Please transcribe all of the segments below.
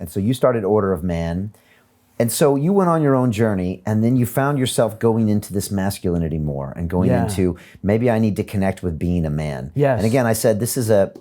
And so you started Order of Man. And so you went on your own journey, and then you found yourself going into this masculinity more and going into, maybe I need to connect with being a man. Yes. And again, I said, this is a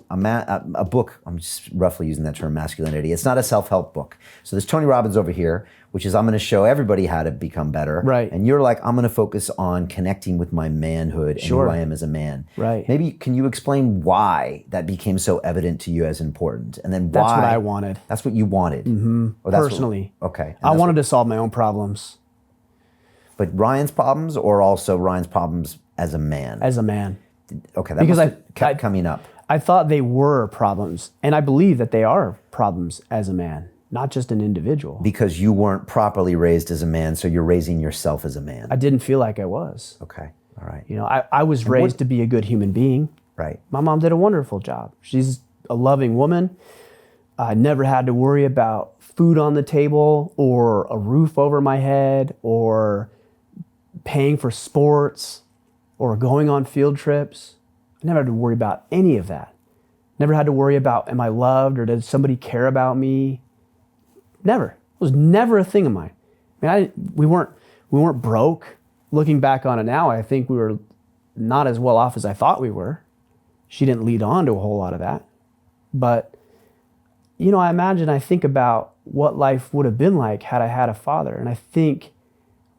book, I'm just roughly using that term, masculinity. It's not a self-help book. So there's Tony Robbins over here, which is I'm going to show everybody how to become better. Right. And you're like, I'm going to focus on connecting with my manhood and who I am as a man. Right. Maybe can you explain why that became so evident to you as important? And then why? That's what I wanted. That's what you wanted? Mm-hmm. Personally. Okay. I wanted to solve my own problems. But Ryan's problems, or also Ryan's problems as a man? As a man. Okay, that must have kept coming up. I thought they were problems, and I believe that they are problems as a man, not just an individual. Because you weren't properly raised as a man, so you're raising yourself as a man. I didn't feel like I was. Okay, all right. You know, I was raised to be a good human being. Right. My mom did a wonderful job. She's a loving woman. I never had to worry about food on the table or a roof over my head or paying for sports or going on field trips. I never had to worry about any of that. Never had to worry about, am I loved or does somebody care about me? Never. It was never a thing of mine. I mean, we weren't broke. Looking back on it now, I think we were not as well off as I thought we were. She didn't lead on to a whole lot of that. But, you know, I think about what life would have been like had I had a father. And I think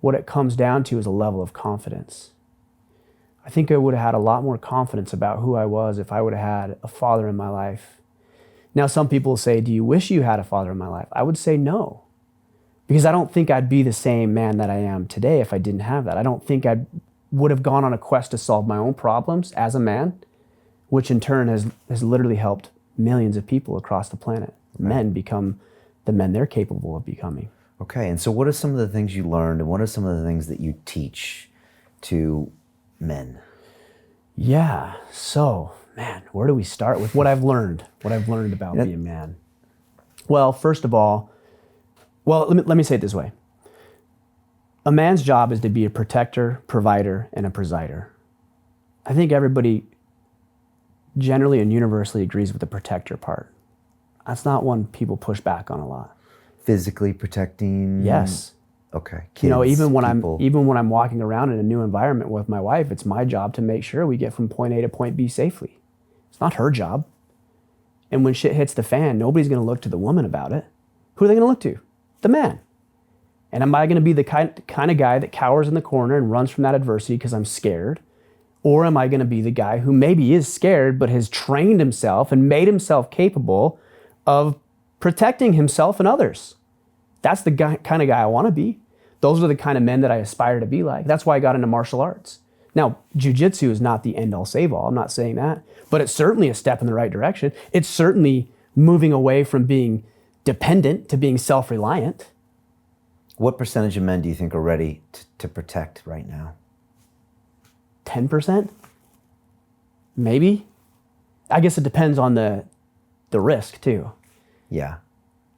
what it comes down to is a level of confidence. I think I would have had a lot more confidence about who I was if I would have had a father in my life. Now, some people say, do you wish you had a father in my life? I would say no, because I don't think I'd be the same man that I am today if I didn't have that. I don't think I would have gone on a quest to solve my own problems as a man, which in turn has literally helped millions of people across the planet. Right. Men become the men they're capable of becoming. Okay, and so what are some of the things you learned, and what are some of the things that you teach to men? Yeah, so, man, where do we start with what I've learned about being a man? Well, first of all, let me say it this way. A man's job is to be a protector, provider, and a presider. I think everybody generally and universally agrees with the protector part. That's not one people push back on a lot. Physically protecting? Yes. Okay. Kids, you know, even when people. I'm walking around in a new environment with my wife, it's my job to make sure we get from point A to point B safely. It's not her job. And when shit hits the fan, nobody's going to look to the woman about it. Who are they going to look to? The man. And am I going to be the kind of guy that cowers in the corner and runs from that adversity because I'm scared? Or am I going to be the guy who maybe is scared but has trained himself and made himself capable of protecting himself and others? That's the kind of guy I want to be. Those are the kind of men that I aspire to be like. That's why I got into martial arts. Now, jiu-jitsu is not the end-all, save-all. I'm not saying that. But it's certainly a step in the right direction. It's certainly moving away from being dependent to being self-reliant. What percentage of men do you think are ready to protect right now? 10%? Maybe. I guess it depends on the risk, too. Yeah.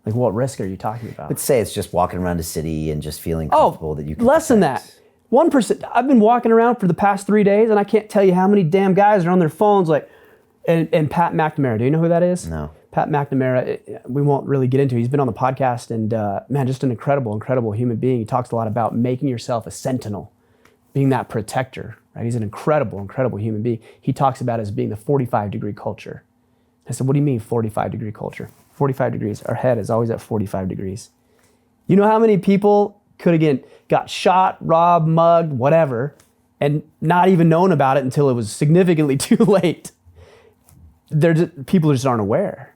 Like, what risk are you talking about? Let's say it's just walking around a city and just feeling comfortable that you can less than protect. that. 1%. I've been walking around for the past 3 days, and I can't tell you how many damn guys are on their phones, like, and Pat McNamara. Do you know who that is? No. Pat McNamara, we won't really get into it. He's been on the podcast, and man, just an incredible human being. He talks a lot about making yourself a sentinel, being that protector, right? He's an incredible human being. He talks about it as being the 45-degree culture. I said, what do you mean 45-degree culture? 45 degrees. Our head is always at 45 degrees. You know how many people could have got shot, robbed, mugged, whatever, and not even known about it until it was significantly too late? People just aren't aware.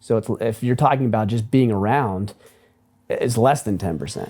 So if you're talking about just being around, it's less than 10%.